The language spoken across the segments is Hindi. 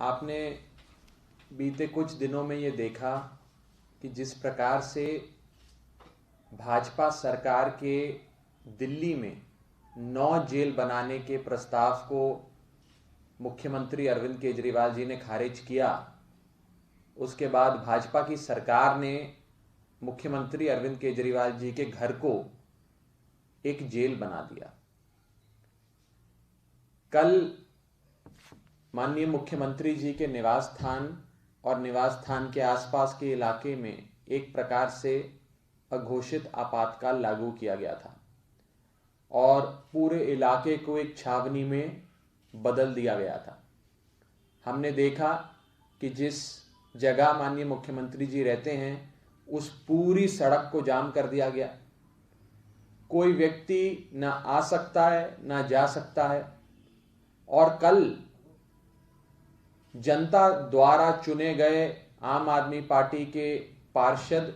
आपने बीते कुछ दिनों में ये देखा कि जिस प्रकार से भाजपा सरकार के दिल्ली में 9 जेल बनाने के प्रस्ताव को मुख्यमंत्री अरविंद केजरीवाल जी ने खारिज किया, उसके बाद भाजपा की सरकार ने मुख्यमंत्री अरविंद केजरीवाल जी के घर को एक जेल बना दिया। कल माननीय मुख्यमंत्री जी के निवास स्थान और निवास स्थान के आसपास के इलाके में एक प्रकार से अघोषित आपातकाल लागू किया गया था और पूरे इलाके को एक छावनी में बदल दिया गया था। हमने देखा कि जिस जगह माननीय मुख्यमंत्री जी रहते हैं उस पूरी सड़क को जाम कर दिया गया। कोई व्यक्ति ना आ सकता है ना जा सकता है। और कल जनता द्वारा चुने गए आम आदमी पार्टी के पार्षद,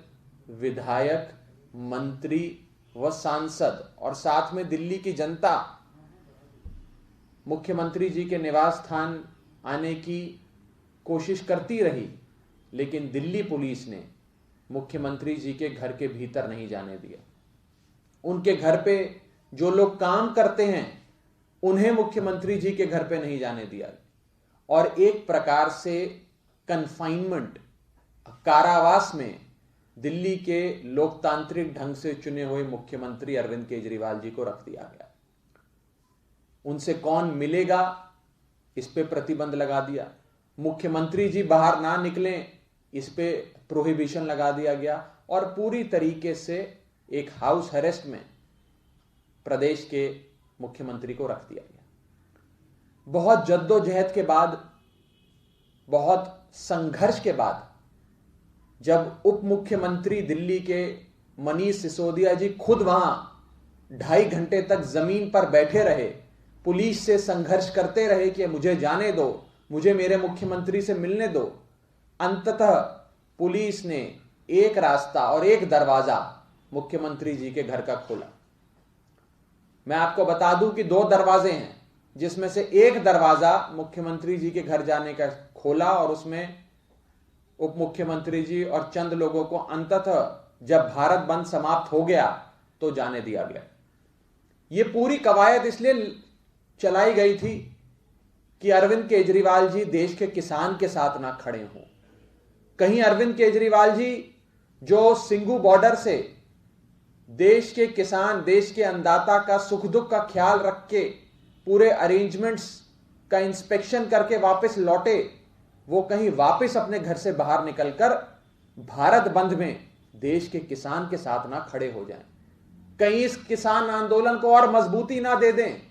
विधायक, मंत्री व सांसद और साथ में दिल्ली की जनता मुख्यमंत्री जी के निवास स्थान आने की कोशिश करती रही, लेकिन दिल्ली पुलिस ने मुख्यमंत्री जी के घर के भीतर नहीं जाने दिया। उनके घर पे जो लोग काम करते हैं उन्हें मुख्यमंत्री जी के घर पे नहीं जाने दिया और एक प्रकार से कन्फाइनमेंट, कारावास में दिल्ली के लोकतांत्रिक ढंग से चुने हुए मुख्यमंत्री अरविंद केजरीवाल जी को रख दिया गया। उनसे कौन मिलेगा इस पे प्रतिबंध लगा दिया। मुख्यमंत्री जी बाहर ना निकलें इस पे प्रोहिबिशन लगा दिया गया और पूरी तरीके से एक हाउस अरेस्ट में प्रदेश के मुख्यमंत्री को रख दिया गया। बहुत जद्दोजहद के बाद, बहुत संघर्ष के बाद जब उप मुख्यमंत्री दिल्ली के मनीष सिसोदिया जी खुद वहां 2.5 घंटे तक जमीन पर बैठे रहे, पुलिस से संघर्ष करते रहे कि मुझे जाने दो, मुझे मेरे मुख्यमंत्री से मिलने दो, अंततः पुलिस ने एक रास्ता और एक दरवाजा मुख्यमंत्री जी के घर का खोला। मैं आपको बता दूं कि 2 दरवाजे हैं, जिसमें से एक दरवाजा मुख्यमंत्री जी के घर जाने का खोला और उसमें उप मुख्यमंत्री जी और चंद लोगों को अंततः जब भारत बंद समाप्त हो गया तो जाने दिया गया। यह पूरी कवायद इसलिए चलाई गई थी कि अरविंद केजरीवाल जी देश के किसान के साथ ना खड़े हों। कहीं अरविंद केजरीवाल जी जो सिंघू बॉर्डर से देश के किसान, देश के अन्नदाता का सुख दुख का ख्याल रख के पूरे अरेंजमेंट्स का इंस्पेक्शन करके वापस लौटे, वो कहीं वापस अपने घर से बाहर निकलकर भारत बंद में देश के किसान के साथ ना खड़े हो जाएं, कहीं इस किसान आंदोलन को और मजबूती ना दे दें,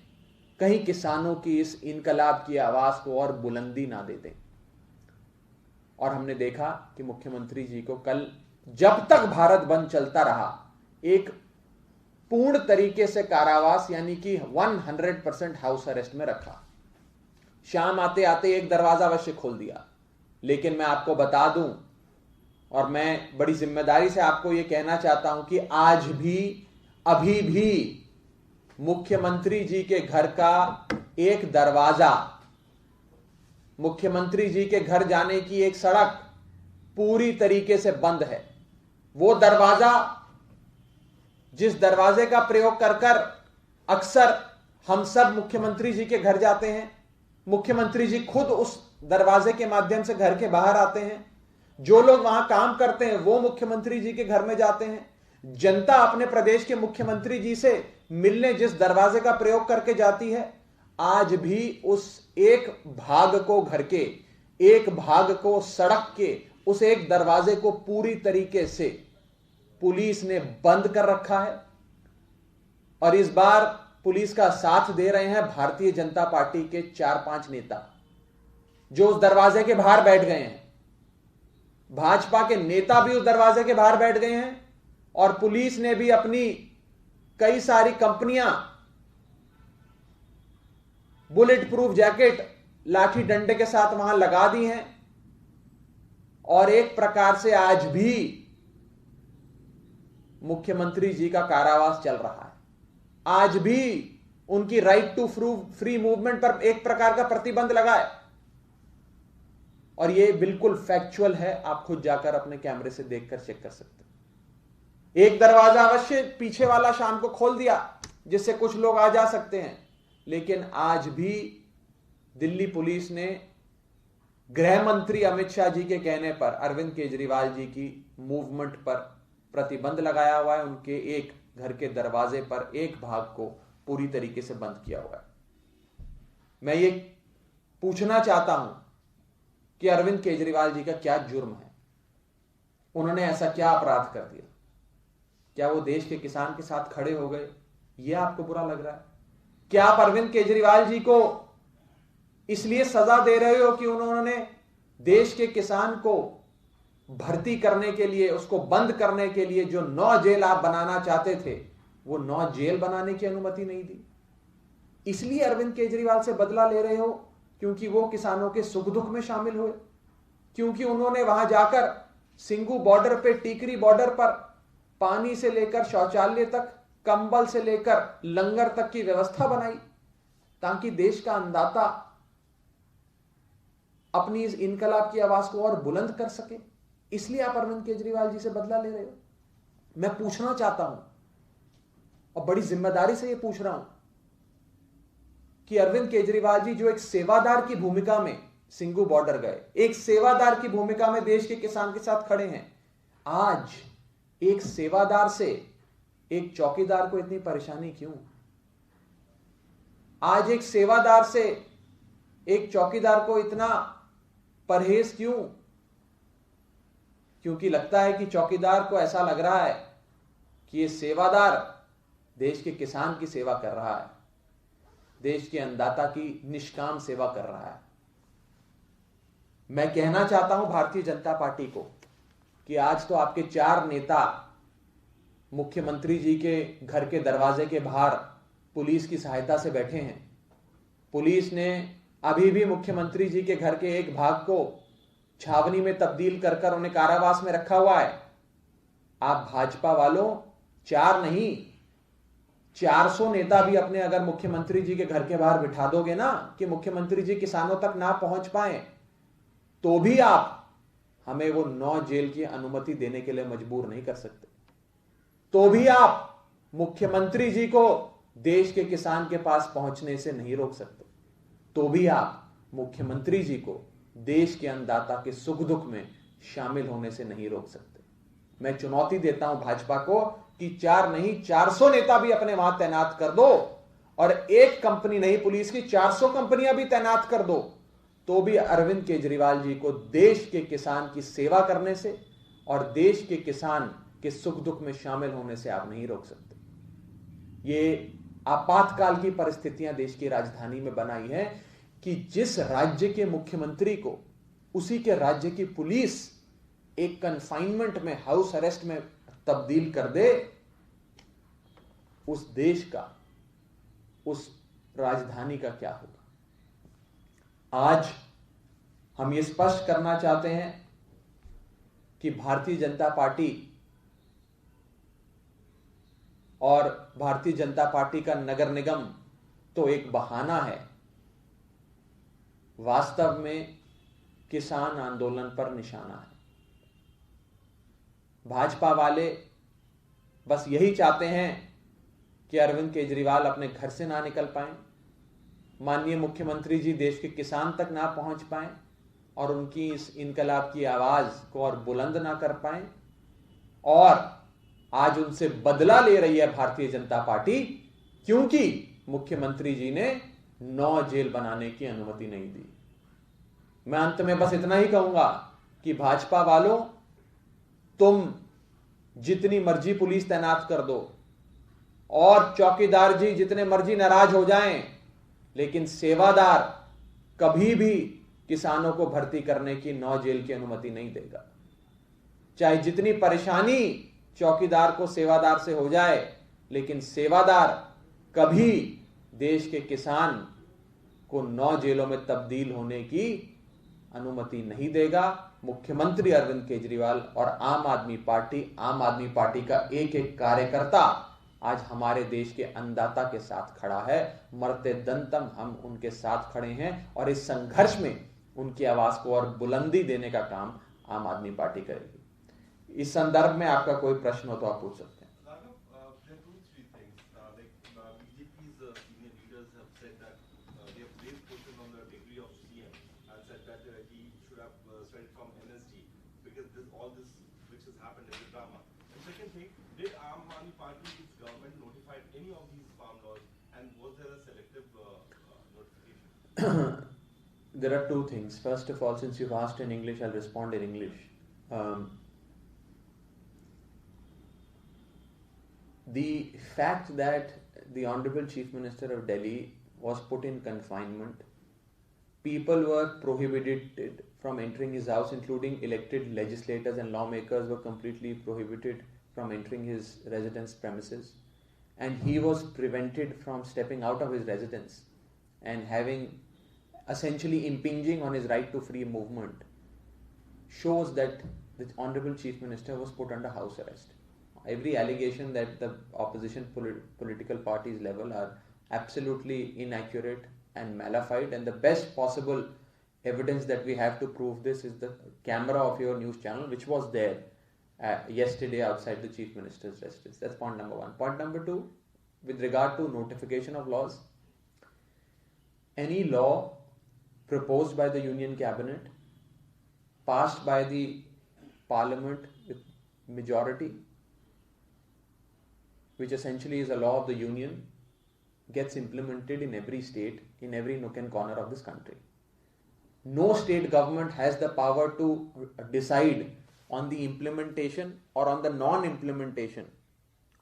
कहीं किसानों की इस इनकलाब की आवाज को और बुलंदी ना दे दें। और हमने देखा कि मुख्यमंत्री जी को कल जब तक भारत बंद चलता रहा एक पूर्ण तरीके से कारावास यानी कि 100% हाउस अरेस्ट में रखा। शाम आते आते एक दरवाजा अवश्य खोल दिया, लेकिन मैं आपको बता दूं और मैं बड़ी जिम्मेदारी से आपको यह कहना चाहता हूं कि आज भी, अभी भी मुख्यमंत्री जी के घर का एक दरवाजा, मुख्यमंत्री जी के घर जाने की एक सड़क पूरी तरीके से बंद है। वो दरवाजा जिस दरवाजे का प्रयोग कर कर अक्सर हम सब मुख्यमंत्री जी के घर जाते हैं, मुख्यमंत्री जी खुद उस दरवाजे के माध्यम से घर के बाहर आते हैं। जो लोग वहां काम करते हैं वो मुख्यमंत्री जी के घर में जाते हैं। जनता अपने प्रदेश के मुख्यमंत्री जी से मिलने जिस दरवाजे का प्रयोग करके जाती है, आज भी उस एक भाग को, घर के एक भाग को, सड़क के उस एक दरवाजे को पूरी तरीके से पुलिस ने बंद कर रखा है। और इस बार पुलिस का साथ दे रहे हैं भारतीय जनता पार्टी के 4-5 नेता जो उस दरवाजे के बाहर बैठ गए हैं। भाजपा के नेता भी उस दरवाजे के बाहर बैठ गए हैं और पुलिस ने भी अपनी कई सारी कंपनियां बुलेट प्रूफ जैकेट, लाठी डंडे के साथ वहां लगा दी हैं। और एक प्रकार से आज भी मुख्यमंत्री जी का कारावास चल रहा है। आज भी उनकी राइट टू फ्री मूवमेंट पर एक प्रकार का प्रतिबंध लगा है। और ये बिल्कुल फैक्चुअल है, आप खुद जाकर अपने कैमरे से देखकर चेक कर सकते हैं। एक दरवाजा अवश्य पीछे वाला शाम को खोल दिया जिससे कुछ लोग आ जा सकते हैं, लेकिन आज भी दिल्ली पुलिस ने गृह मंत्री अमित शाह जी के कहने पर अरविंद केजरीवाल जी की मूवमेंट पर प्रतिबंध लगाया हुआ है। उनके एक घर के दरवाजे पर एक भाग को पूरी तरीके से बंद किया हुआ है। मैं ये पूछना चाहता हूं कि अरविंद केजरीवाल जी का क्या जुर्म है? उन्होंने ऐसा क्या अपराध कर दिया? क्या वो देश के किसान के साथ खड़े हो गए? यह आपको बुरा लग रहा है? क्या आप अरविंद केजरीवाल जी को इसलिए सजा दे रहे हो कि उन्होंने देश के किसान को भर्ती करने के लिए, उसको बंद करने के लिए जो 9 जेल आप बनाना चाहते थे, वो 9 जेल बनाने की अनुमति नहीं दी? इसलिए अरविंद केजरीवाल से बदला ले रहे हो क्योंकि वो किसानों के सुख दुख में शामिल हुए, क्योंकि उन्होंने वहां जाकर सिंगू बॉर्डर पे, टीकरी बॉर्डर पर पानी से लेकर शौचालय तक, कंबल से लेकर लंगर तक की व्यवस्था बनाई ताकि देश का अन्नदाता अपनी इस इनकलाब की आवाज को और बुलंद कर सके। इसलिए आप अरविंद केजरीवाल जी से बदला ले रहे हो? मैं पूछना चाहता हूं और बड़ी जिम्मेदारी से यह पूछ रहा हूं कि अरविंद केजरीवाल जी जो एक सेवादार की भूमिका में सिंगू बॉर्डर गए, एक सेवादार की भूमिका में देश के किसान के साथ खड़े हैं, आज एक सेवादार से एक चौकीदार को इतनी परेशानी क्यों? आज एक सेवादार से एक चौकीदार को इतना परहेज क्यों? क्योंकि लगता है कि चौकीदार को ऐसा लग रहा है कि ये सेवादार देश के किसान की सेवा कर रहा है, देश के अन्नदाता की निष्काम सेवा कर रहा है। मैं कहना चाहता हूं भारतीय जनता पार्टी को कि आज तो आपके 4 नेता मुख्यमंत्री जी के घर के दरवाजे के बाहर पुलिस की सहायता से बैठे हैं। पुलिस ने अभी भी मुख्यमंत्री जी के घर के एक भाग को छावनी में तब्दील कर कर उन्हें कारावास में रखा हुआ है। आप भाजपा वालों 4 नहीं 400 नेता भी अपने अगर मुख्यमंत्री जी के घर के बाहर बिठा दोगे ना कि मुख्यमंत्री जी किसानों तक ना पहुंच पाए, तो भी आप हमें वो 9 जेल की अनुमति देने के लिए मजबूर नहीं कर सकते। तो भी आप मुख्यमंत्री जी को देश के किसान के पास पहुंचने से नहीं रोक सकते। तो भी आप मुख्यमंत्री जी को देश के अन्नदाता के सुख दुख में शामिल होने से नहीं रोक सकते। मैं चुनौती देता हूं भाजपा को कि 4 नहीं 400 नेता भी अपने वहां तैनात कर दो, और एक कंपनी नहीं पुलिस की 400 कंपनियां भी तैनात कर दो, तो भी अरविंद केजरीवाल जी को देश के किसान की सेवा करने से और देश के किसान के सुख दुख में शामिल होने से आप नहीं रोक सकते। ये आपातकाल की परिस्थितियां देश की राजधानी में बनाई है कि जिस राज्य के मुख्यमंत्री को उसी के राज्य की पुलिस एक कन्फाइनमेंट में, हाउस अरेस्ट में तब्दील कर दे, उस देश का, उस राजधानी का क्या होगा? आज हम ये स्पष्ट करना चाहते हैं कि भारतीय जनता पार्टी और भारतीय जनता पार्टी का नगर निगम तो एक बहाना है, वास्तव में किसान आंदोलन पर निशाना है। भाजपा वाले बस यही चाहते हैं कि अरविंद केजरीवाल अपने घर से ना निकल पाएं, माननीय मुख्यमंत्री जी देश के किसान तक ना पहुंच पाएं और उनकी इस इनकलाब की आवाज को और बुलंद ना कर पाएं। और आज उनसे बदला ले रही है भारतीय जनता पार्टी, क्योंकि मुख्यमंत्री जी ने 9 जेल बनाने की अनुमति नहीं दी। मैं अंत में बस इतना ही कहूंगा कि भाजपा वालों, तुम जितनी मर्जी पुलिस तैनात कर दो और चौकीदार जी जितने मर्जी नाराज हो जाएं, लेकिन सेवादार कभी भी किसानों को भर्ती करने की 9 जेल की अनुमति नहीं देगा। चाहे जितनी परेशानी चौकीदार को सेवादार से हो जाए, लेकिन सेवादार कभी देश के किसान को 9 जेलों में तब्दील होने की अनुमति नहीं देगा। मुख्यमंत्री अरविंद केजरीवाल और आम आदमी पार्टी का एक एक कार्यकर्ता आज हमारे देश के अन्नदाता के साथ खड़ा है। मरते दम तक हम उनके साथ खड़े हैं और इस संघर्ष में उनकी आवाज को और बुलंदी देने का काम आम आदमी पार्टी करेगी। इस संदर्भ में आपका कोई प्रश्न हो तो आप पूछ सकते हैं। There are two things. First of all, since you've asked in English, I'll respond in English. The fact that the Honorable Chief Minister of Delhi was put in confinement, people were prohibited from entering his house, including elected legislators and lawmakers were completely prohibited from entering his residence premises, and he was prevented from stepping out of his residence and having essentially impinging on his right to free movement, shows that the Honorable Chief Minister was put under house arrest. Every allegation that the opposition political parties level are absolutely inaccurate and malafide, and the best possible evidence that we have to prove this is the camera of your news channel, which was there yesterday outside the Chief Minister's residence. That's point number one. Point number two, with regard to notification of laws, any law proposed by the Union Cabinet, passed by the Parliament with majority, which essentially is a law of the Union, gets implemented in every state, in every nook and corner of this country. No state government has the power to decide on the implementation or on the non-implementation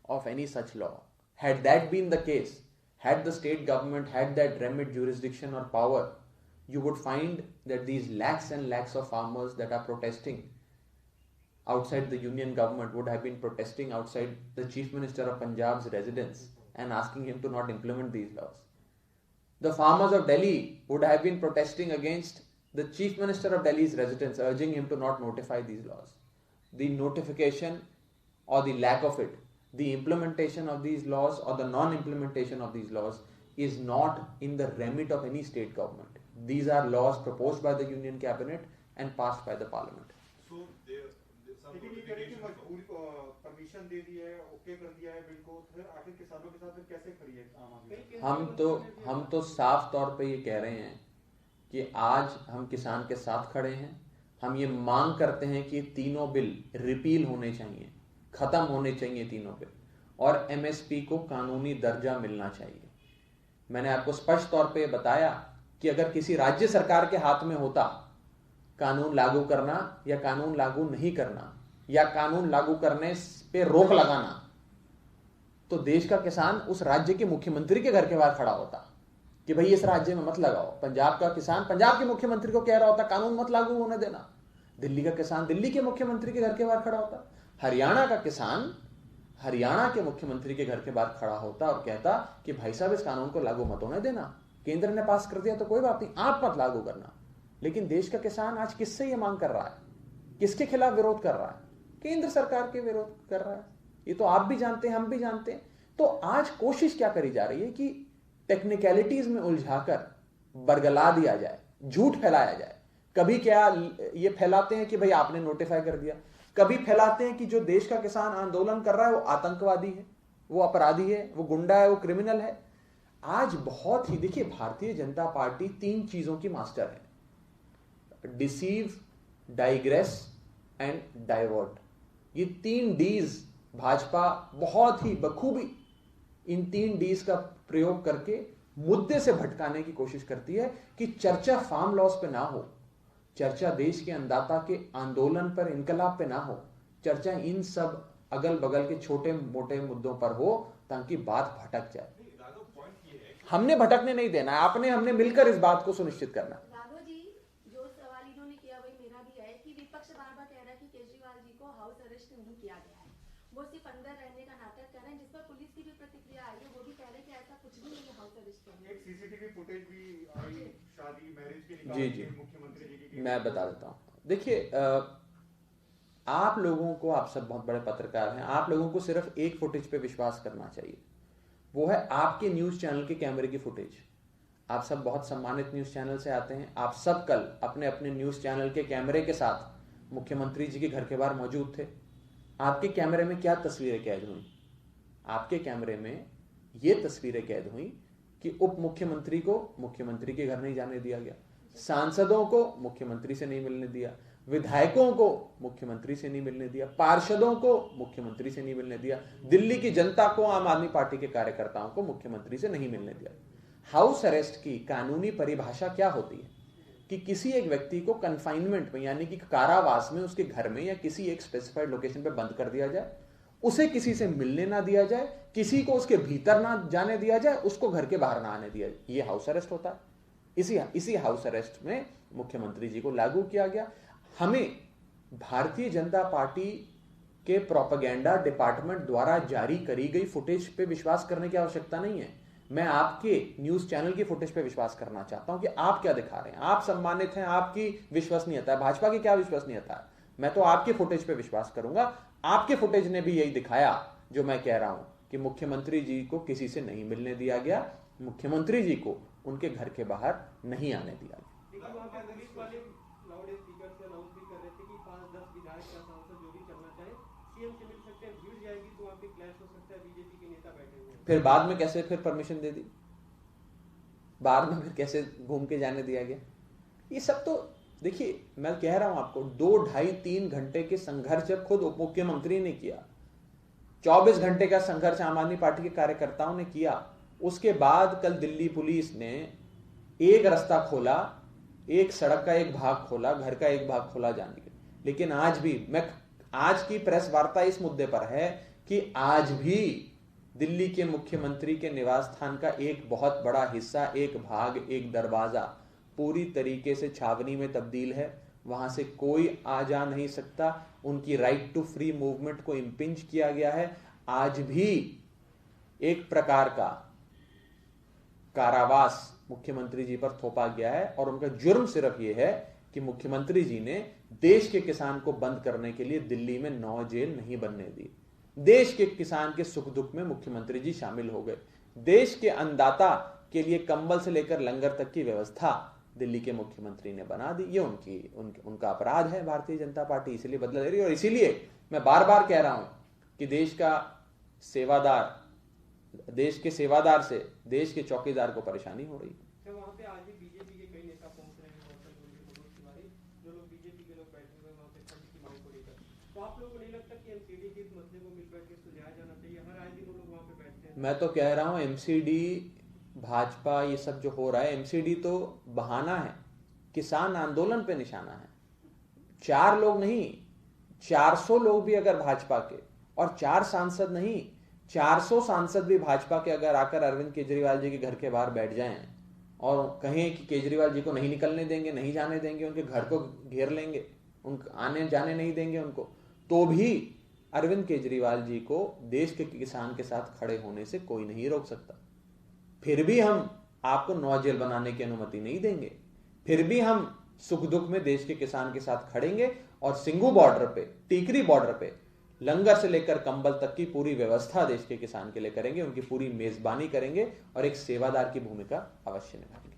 of any such law. Had that been the case, had the state government had that remit, jurisdiction or power, you would find that these lakhs and lakhs of farmers that are protesting outside the Union government would have been protesting outside the Chief Minister of Punjab's residence and asking him to not implement these laws. The farmers of Delhi would have been protesting against the Chief Minister of Delhi's residence, urging him to not notify these laws. The notification or the lack of it, the implementation of these laws or the non-implementation of these laws is not in the remit of any state government. These are laws proposed by the Union Cabinet and passed by the Parliament. So permission दे दिया है, ओके कर दिया है बिल को, फिर आखिर किसानों के साथ कैसे खड़ी है आम आदमी? हम तो साफ तौर पे ये कह रहे हैं कि आज हम किसान के साथ खड़े हैं। हम ये मांग करते हैं कि तीनों बिल रिपील होने चाहिए, खत्म होने चाहिए तीनों बिल, और एमएसपी को कानूनी दर्जा मिलना चाहिए। मैंने आपको स्पष्ट तौर पे बताया कि अगर किसी राज्य सरकार के हाथ में होता कानून लागू करना या कानून लागू नहीं करना या कानून लागू करने पे रोक लगाना, तो देश का किसान उस राज्य के मुख्यमंत्री के घर के बाहर खड़ा होता कि भाई इस राज्य में मत लगाओ। पंजाब का किसान पंजाब के मुख्यमंत्री को कह रहा होता कानून मत लागू होने देना। दिल्ली का किसान दिल्ली के मुख्यमंत्री के घर के बाहर खड़ा होता। हरियाणा का किसान हरियाणा के मुख्यमंत्री के घर के बाहर खड़ा होता और कहता कि भाई साहब इस कानून को लागू मत होने देना, केंद्र ने पास कर दिया तो कोई बात नहीं, आप मत लागू करना। लेकिन देश का किसान आज किससे ये मांग कर रहा है, किसके खिलाफ विरोध कर रहा है? केंद्र सरकार के विरोध कर रहा है। ये तो आप भी जानते हैं, हम भी जानते हैं। तो आज कोशिश क्या करी जा रही है कि टेक्निकलिटीज में उलझाकर बरगला दिया जाए, झूठ फैलाया जाए। कभी क्या ये फैलाते हैं कि भाई आपने नोटिफाई कर दिया, कभी फैलाते हैं कि जो देश का किसान आंदोलन कर रहा है वो आतंकवादी है, वो अपराधी है, वो गुंडा है, वो क्रिमिनल है। आज बहुत ही देखिए, भारतीय जनता पार्टी 3 चीजों की मास्टर है: डिसीव, डाइग्रेस एंड डाइवर्ट। ये 3 डीज भाजपा बहुत ही बखूबी इन 3 डीज का प्रयोग करके मुद्दे से भटकाने की कोशिश करती है कि चर्चा फार्म लॉस पे ना हो, चर्चा देश के अन्नदाता के आंदोलन पर, इनकलाब पे ना हो, चर्चा इन सब अगल बगल के छोटे मोटे मुद्दों पर हो ताकि बात भटक जाए। हमने भटकने नहीं देना है, आपने हमने मिलकर इस बात को सुनिश्चित करना। राघव जी, जो सवाल इन्होंने किया वही मेरा भी है कि विपक्ष बार-बार कह रहा है कि केजरीवाल जी को हाउस अरेस्ट नहीं किया गया है, वो सिर्फ अंदर रहने का नाटक कर रहे हैं, जिस पर पुलिस की भी प्रतिक्रिया आई है। वो भी कह रहे हैं कि ऐसा कुछ भी नहीं है हाउस अरेस्ट करने। एक सीसीटीवी फुटेज भी आई शादी मैरिज के जी मुख्यमंत्री जी की। मैं बता देता हूँ। देखिए, आप लोगों को, आप सब बहुत बड़े पत्रकार हैं, आप लोगों को सिर्फ एक फुटेज पे विश्वास करना चाहिए, वो है आपके न्यूज चैनल के कैमरे की फुटेज। आप सब बहुत सम्मानित न्यूज चैनल से आते हैं, आप सब कल अपने अपने न्यूज चैनल के कैमरे के साथ मुख्यमंत्री जी के घर के बाहर मौजूद थे। आपके कैमरे में क्या तस्वीरें कैद हुई? आपके कैमरे में ये तस्वीरें कैद हुई कि उप मुख्यमंत्री को मुख्यमंत्री के घर नहीं जाने दिया गया, सांसदों को मुख्यमंत्री से नहीं मिलने दिया, विधायकों को मुख्यमंत्री से नहीं मिलने दिया, पार्षदों को मुख्यमंत्री से नहीं मिलने दिया, दिल्ली की जनता को, आम आदमी पार्टी के कार्यकर्ताओं को मुख्यमंत्री से नहीं मिलने दिया। हाउस अरेस्ट की कानूनी परिभाषा क्या होती है कि किसी एक व्यक्ति को कन्फाइनमेंट में यानी कि कारावास में, उसके घर में या किसी एक स्पेसिफाइड लोकेशन पे बंद कर दिया जाए, उसे किसी से मिलने ना दिया जाए, किसी को उसके भीतर ना जाने दिया जाए, उसको घर के बाहर ना आने दिया जाए, ये हाउस अरेस्ट होता है। इसी हाउस अरेस्ट में मुख्यमंत्री जी को लागू किया गया। हमें भारतीय जनता पार्टी के प्रोपेगेंडा डिपार्टमेंट द्वारा जारी करी गई फुटेज पे विश्वास करने की आवश्यकता नहीं है। मैं आपके न्यूज चैनल की फुटेज पे विश्वास करना चाहता हूं कि आप क्या दिखा रहे हैं। आप सम्मानित हैं, आपकी विश्वसनीयता है, भाजपा की क्या विश्वसनीयता है? मैं तो आपके फुटेज पे विश्वास करूंगा। आपके फुटेज ने भी यही दिखाया जो मैं कह रहा हूं कि मुख्यमंत्री जी को किसी से नहीं मिलने दिया गया, मुख्यमंत्री जी को उनके घर के बाहर नहीं आने दिया गया। फिर बाद में कैसे फिर परमिशन दे दी? बाद में फिर कैसे घूम के जाने दिया गया? ये सब तो देखिए, मैं कह रहा हूं आपको, 2, 2.5, 3 घंटे के संघर्ष जब खुद उप मुख्यमंत्री ने किया, 24 घंटे का संघर्ष आम आदमी पार्टी के कार्यकर्ताओं ने किया, उसके बाद कल दिल्ली पुलिस ने एक रास्ता खोला, एक सड़क का एक भाग खोला, घर का एक भाग खोला जाने के। लेकिन आज भी आज की प्रेस वार्ता इस मुद्दे पर है कि आज भी दिल्ली के मुख्यमंत्री के निवास स्थान का एक बहुत बड़ा हिस्सा, एक भाग, एक दरवाजा पूरी तरीके से छावनी में तब्दील है। वहां से कोई आ जा नहीं सकता। उनकी राइट टू फ्री मूवमेंट को इंपिंज किया गया है। आज भी एक प्रकार का कारावास मुख्यमंत्री जी पर थोपा गया है और उनका जुर्म सिर्फ यह है कि मुख्यमंत्री जी ने देश के किसान को बंद करने के लिए दिल्ली में 9 जेल नहीं बनने दी। देश के किसान के सुख दुख में मुख्यमंत्री जी शामिल हो गए। देश के अन्नदाता के लिए कंबल से लेकर लंगर तक की व्यवस्था दिल्ली के मुख्यमंत्री ने बना दी। ये उनका अपराध है। भारतीय जनता पार्टी इसीलिए बदला ले रही है और इसीलिए मैं बार बार कह रहा हूं कि देश के सेवादार से देश के चौकीदार को परेशानी हो रही है। वहां पे आज भी बीजेपी के कई नेता पहुंच रहे हैं, जो लोग बीजेपी के लोग बैठे हुए वहां पे फंड की मांग को लेकर, तो आप लोगों को नहीं लगता कि एमसीडी के इस मसले को मिल बैठ के सुलझाया जाना चाहिए? हर आए दिन वो लोग वहां पे बैठते हैं। मैं तो कह रहा हूं एमसीडी, भाजपा, ये सब जो हो रहा है, एमसीडी तो बहाना है, किसान आंदोलन पे निशाना है। 4 लोग नहीं, 400 लोग भी अगर भाजपा के, और 4 सांसद नहीं, 400 सांसद भी भाजपा के अगर आकर अरविंद केजरीवाल जी के घर के बाहर बैठ जाएं और कहें कि केजरीवाल जी को नहीं निकलने देंगे, नहीं जाने देंगे, उनके घर को घेर लेंगे, आने जाने नहीं देंगे उनको, तो भी अरविंद केजरीवाल जी को देश के किसान के साथ खड़े होने से कोई नहीं रोक सकता। फिर भी हम आपको 9 जेल बनाने की अनुमति नहीं देंगे। फिर भी हम सुख दुख में देश के किसान के साथ खड़ेंगे और सिंगू बॉर्डर पे, टीकरी बॉर्डर पे लंगर से लेकर कंबल तक की पूरी व्यवस्था देश के किसान के लिए करेंगे, उनकी पूरी मेजबानी करेंगे और एक सेवादार की भूमिका अवश्य निभाएंगे।